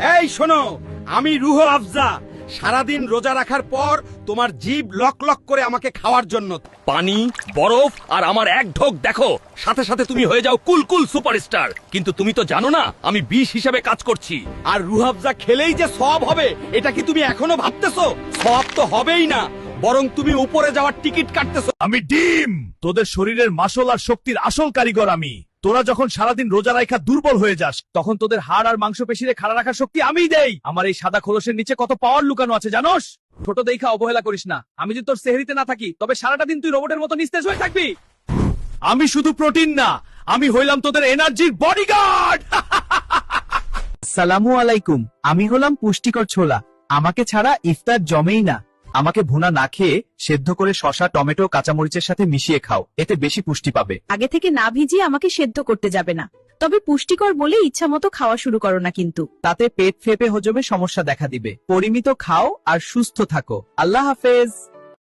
এই শোনো, আমি রুহ আফজা। সারাদিন রোজা রাখার পর তোমার জিভ লক লক করে আমাকে খাওয়ার জন্য পানি, বরফ আর আমার এক ঢোক দেখো, সাথে সাথে তুমি হয়ে যাও কুলকুল সুপারস্টার। কিন্তু তুমি তো জানো না আমি বিষ হিসেবে কাজ করছি। আর রুহ আফজা খেলেই যে সওয়াব হবে এটা কি তুমি এখনো ভাবতেছো? সওয়াব তো হবেই না, বরং তুমি উপরে যাওয়ার টিকিট কাটতেছো। আমি ডিম, তোদের শরীরের মাসল আর শক্তির আসল কারিগর আমি। তোরা যখন সারাদিন রোজা রাখা দুর্বল হয়ে যাস, তখন তোদের হাড় আর মাংসপেশিরে খাড়া রাখার শক্তি আমিই দেই। আমার এই সাদা খোলসের নিচে কত পাওয়ার লুকানো আছে জানোস? ছোট দেখা অবহেলা করিস না। আমি যদি তোর সেহরিতে না থাকি, তবে সারাটা দিন তুই রোবটের মতো নিস্তেজ হয়ে থাকবি। আমি শুধু প্রোটিন না, আমি হইলাম তোদের এনার্জির বডিগার্ড। সালামু আলাইকুম, আমি হলাম পুষ্টিকর ছোলা। আমাকে ছাড়া ইফতার জমেই না। আমাকে ভুনা না খেয়ে সেদ্ধ করে শসা, টমেটো, কাঁচামরিচের সাথে মিশিয়ে খাও, এতে বেশি পুষ্টি পাবে। আগে থেকে না ভিজিয়ে আমাকে সেদ্ধ করতে যাবে না, তবে পুষ্টিকর বলে ইচ্ছা মতো খাওয়া শুরু করো না কিন্তু। তাতে পেট ফেপে হজমে সমস্যা দেখা দিবে। পরিমিত খাও আর সুস্থ থাকো। আল্লাহ হাফেজ।